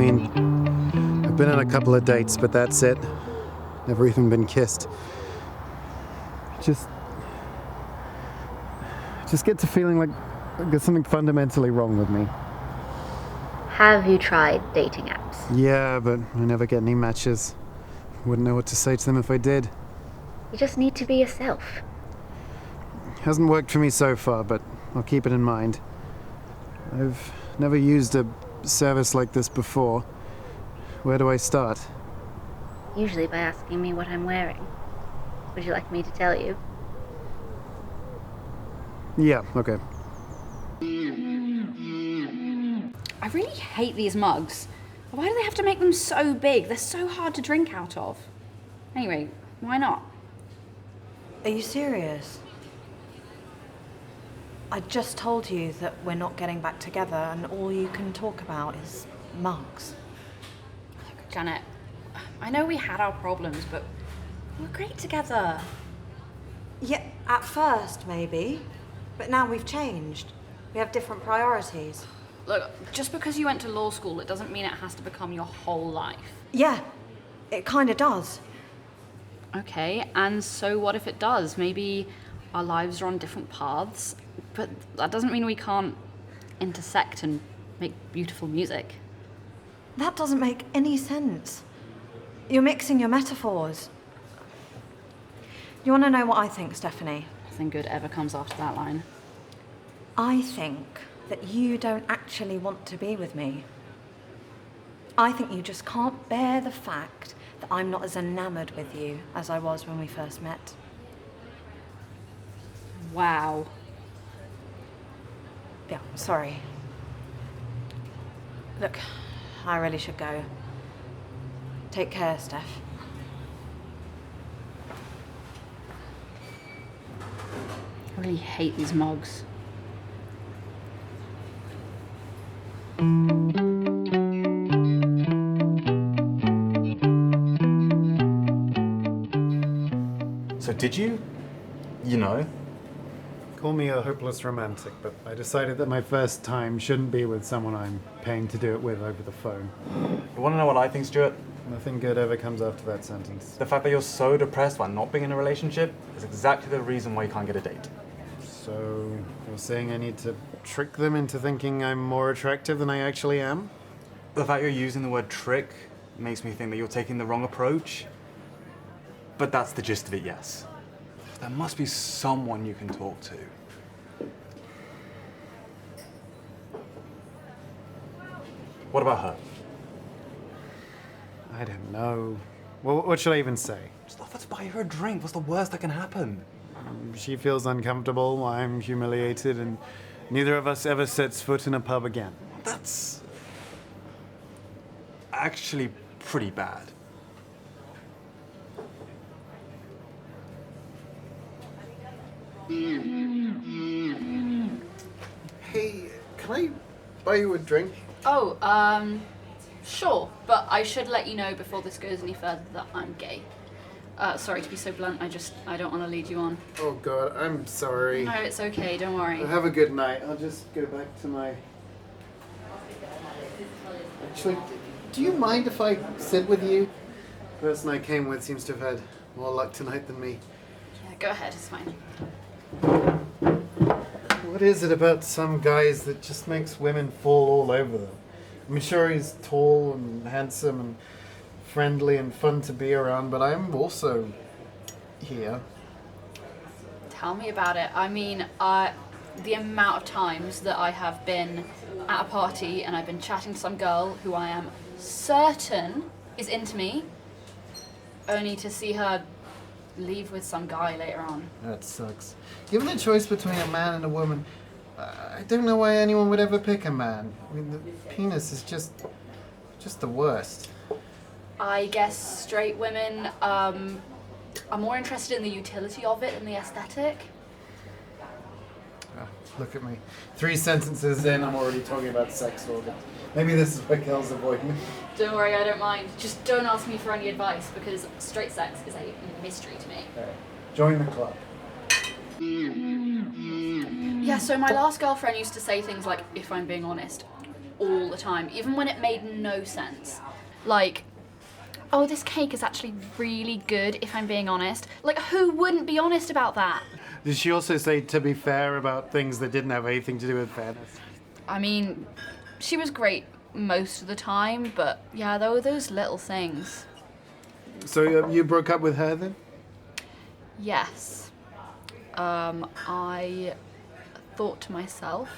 mean, I've been on a couple of dates, but that's it. Never even been kissed. Just get to feeling like there's something fundamentally wrong with me. Have you tried dating apps? Yeah, but I never get any matches. Wouldn't know what to say to them if I did. You just need to be yourself. Hasn't worked for me so far, but I'll keep it in mind. I've never used a service like this before. Where do I start? Usually by asking me what I'm wearing. Would you like me to tell you? Yeah, okay. I really hate these mugs. Why do they have to make them so big? They're so hard to drink out of. Anyway, why not? Are you serious? I just told you that we're not getting back together and all you can talk about is mugs. Look, Janet, I know we had our problems, but we're great together. Yeah, at first, maybe. But now we've changed. We have different priorities. Look, just because you went to law school, it doesn't mean it has to become your whole life. Yeah, it kind of does. Okay, and so what if it does? Maybe our lives are on different paths, but that doesn't mean we can't intersect and make beautiful music. That doesn't make any sense. You're mixing your metaphors. You want to know what I think, Stephanie? Nothing good ever comes after that line. I think that you don't actually want to be with me. I think you just can't bear the fact that I'm not as enamored with you as I was when we first met. Wow. Yeah, sorry. Look, I really should go. Take care, Steph. I really hate these mugs. So did you know? Call me a hopeless romantic, but I decided that my first time shouldn't be with someone I'm paying to do it with over the phone. You want to know what I think, Stuart? Nothing good ever comes after that sentence. The fact that you're so depressed by not being in a relationship is exactly the reason why you can't get a date. So, you're saying I need to trick them into thinking I'm more attractive than I actually am? The fact you're using the word trick makes me think that you're taking the wrong approach. But that's the gist of it, yes. There must be someone you can talk to. What about her? I don't know. Well, what should I even say? Just offer to buy her a drink. What's the worst that can happen? She feels uncomfortable, I'm humiliated, and neither of us ever sets foot in a pub again. That's actually pretty bad. Hey, can I buy you a drink? Oh, sure, but I should let you know before this goes any further that I'm gay. Sorry to be so blunt, I don't want to lead you on. Oh God, I'm sorry. No, it's okay, don't worry. Have a good night. I'll just go back to my... Actually, do you mind if I sit with you? The person I came with seems to have had more luck tonight than me. Yeah, go ahead, it's fine. What is it about some guys that just makes women fall all over them? I'm sure he's tall and handsome and friendly and fun to be around, but I'm also here. Tell me about it. I mean, the amount of times that I have been at a party and I've been chatting to some girl who I am certain is into me, only to see her leave with some guy later on. That sucks. Given the choice between a man and a woman, I don't know why anyone would ever pick a man. I mean, the penis is just the worst. I guess straight women are more interested in the utility of it than the aesthetic. Look at me. 3 sentences in, I'm already talking about sex organs. Maybe this is why girls avoid me. Don't worry, I don't mind. Just don't ask me for any advice because straight sex is a mystery to me. Right. Join the club. Yeah, so my last girlfriend used to say things like, if I'm being honest, all the time, even when it made no sense. Like, oh, this cake is actually really good, if I'm being honest. Like, who wouldn't be honest about that? Did she also say, to be fair, about things that didn't have anything to do with fairness? I mean, she was great most of the time, but yeah, there were those little things. So you broke up with her then? Yes. I thought to myself,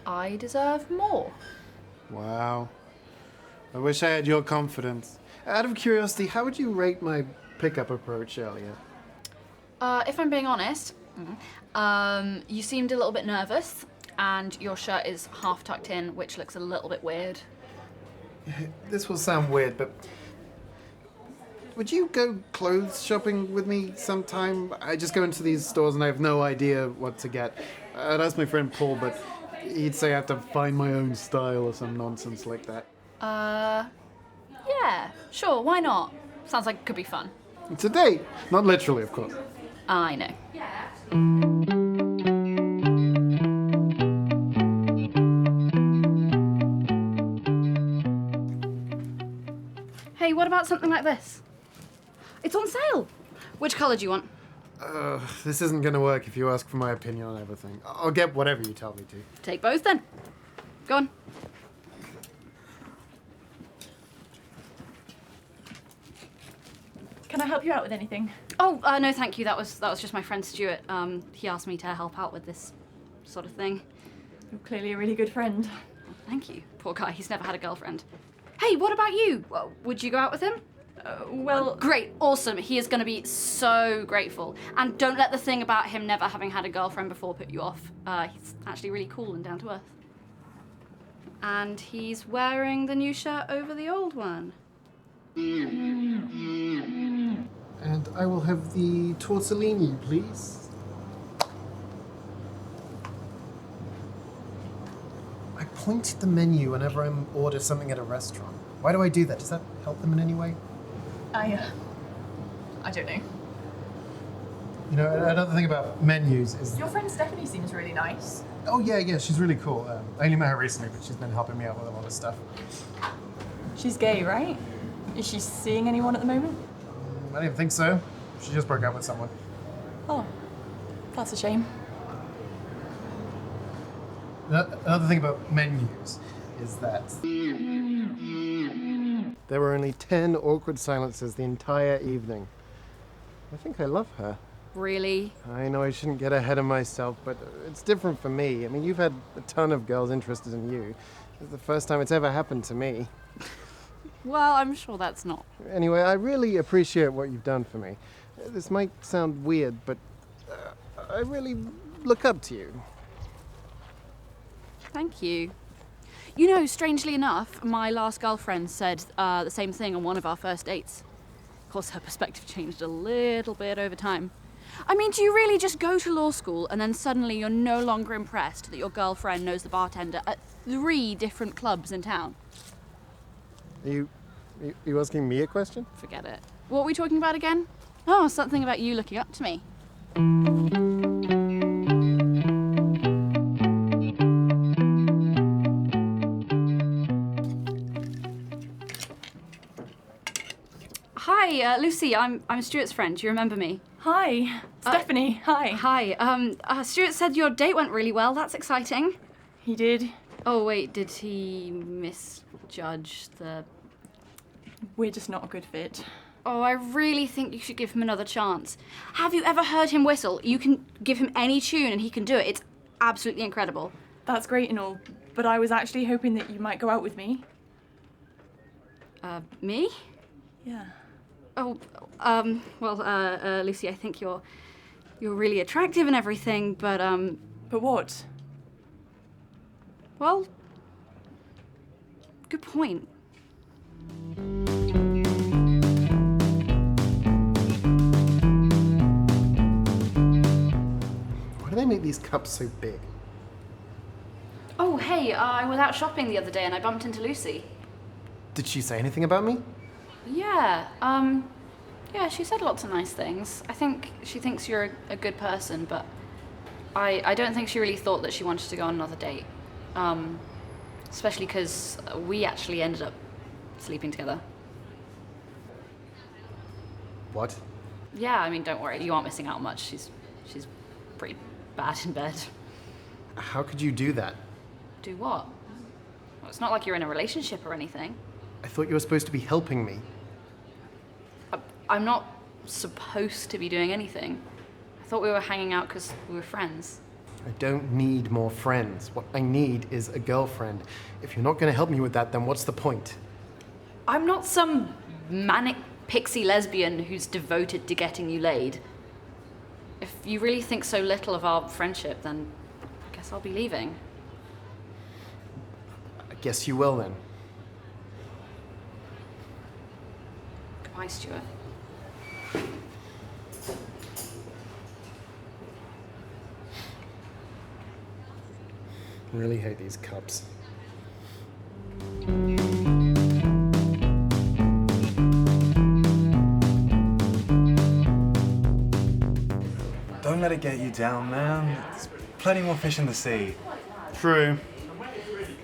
I deserve more. Wow. I wish I had your confidence. Out of curiosity, how would you rate my pickup approach earlier? If I'm being honest, you seemed a little bit nervous, and your shirt is half tucked in, which looks a little bit weird. This will sound weird, but would you go clothes shopping with me sometime? I just go into these stores and I have no idea what to get. I'd ask my friend Paul, but he'd say I have to find my own style or some nonsense like that. Yeah, sure, why not? Sounds like it could be fun. It's a date. Not literally, of course. I know. Hey, what about something like this? It's on sale. Which colour do you want? This isn't going to work if you ask for my opinion on everything. I'll get whatever you tell me to. Take both then. Go on. Can I help you out with anything? Oh, no, thank you. That was just my friend Stuart. He asked me to help out with this sort of thing. You're clearly a really good friend. Thank you. Poor guy, he's never had a girlfriend. Hey, what about you? Would you go out with him? Well, Great, awesome. He is going to be so grateful. And don't let the thing about him never having had a girlfriend before put you off. He's actually really cool and down to earth. And he's wearing the new shirt over the old one. And I will have the tortellini, please. I point at the menu whenever I order something at a restaurant. Why do I do that? Does that help them in any way? I don't know. You know, another thing about menus is... Your friend Stephanie seems really nice. Oh, yeah, she's really cool. I only met her recently, but she's been helping me out with a lot of stuff. She's gay, right? Is she seeing anyone at the moment? I didn't think so. She just broke up with someone. Oh, that's a shame. Another thing about menus is that there were only 10 awkward silences the entire evening. I think I love her. Really? I know I shouldn't get ahead of myself, but it's different for me. I mean, you've had a ton of girls interested in you. It's the first time it's ever happened to me. Well, I'm sure that's not. Anyway, I really appreciate what you've done for me. This might sound weird, but I really look up to you. Thank you. You know, strangely enough, my last girlfriend said the same thing on one of our first dates. Of course, her perspective changed a little bit over time. I mean, do you really just go to law school and then suddenly you're no longer impressed that your girlfriend knows the bartender at 3 different clubs in town? Are you asking me a question? Forget it. What were we talking about again? Oh, something about you looking up to me. Hi, Lucy. I'm Stuart's friend. Do you remember me? Hi, Stephanie. Hi. Hi. Stuart said your date went really well. That's exciting. He did. Oh, wait, did he misjudge the... We're just not a good fit. Oh, I really think you should give him another chance. Have you ever heard him whistle? You can give him any tune and he can do it. It's absolutely incredible. That's great and all, but I was actually hoping that you might go out with me. Me? Yeah. Oh, well, Lucy, I think you're really attractive and everything, but, But what? well, good point. Why do they make these cups so big? Oh, hey, I was out shopping the other day and I bumped into Lucy. Did she say anything about me? Yeah, yeah, she said lots of nice things. I think she thinks you're a good person, but I don't think she really thought that she wanted to go on another date. Especially because we actually ended up sleeping together. What? Yeah, I mean, don't worry, you aren't missing out on much. She's pretty bad in bed. How could you do that? Do what? Well, it's not like you're in a relationship or anything. I thought you were supposed to be helping me. I'm not supposed to be doing anything. I thought we were hanging out because we were friends. I don't need more friends. What I need is a girlfriend. If you're not going to help me with that, then what's the point? I'm not some manic pixie lesbian who's devoted to getting you laid. If you really think so little of our friendship, then I guess I'll be leaving. I guess you will then. Goodbye, Stuart. I really hate these cups. Don't let it get you down, man. There's plenty more fish in the sea. True.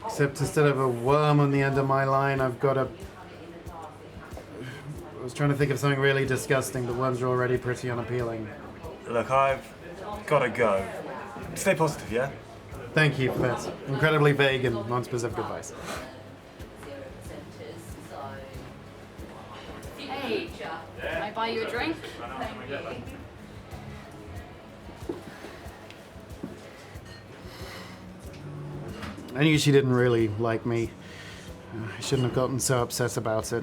Except instead of a worm on the end of my line, I've got a... I was trying to think of something really disgusting, but worms are already pretty unappealing. Look, I've gotta go. Stay positive, yeah? Thank you for that incredibly vague and non-specific advice. Hey, can I buy you a drink? Thank you. I knew she didn't really like me. I shouldn't have gotten so upset about it.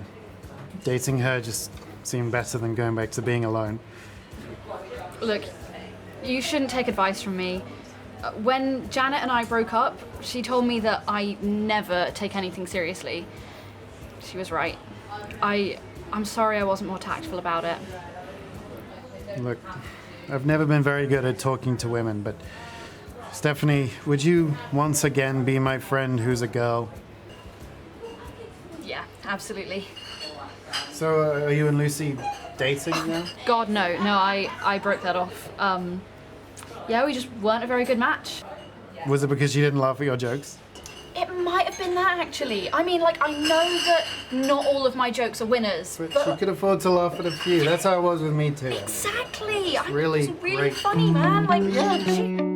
Dating her just seemed better than going back to being alone. Look, you shouldn't take advice from me. When Janet and I broke up, she told me that I never take anything seriously. She was right. I'm sorry I wasn't more tactful about it. Look, I've never been very good at talking to women, but Stephanie, would you once again be my friend who's a girl? Yeah, absolutely. So, are you and Lucy dating now? God, no, I broke that off. Yeah, we just weren't a very good match. Was it because she didn't laugh at your jokes? It might have been that, actually. I mean, like, I know that not all of my jokes are winners, But but... she could afford to laugh at a few. That's how it was with me too. Exactly! Really It's really great. funny, man. Like, yeah, she...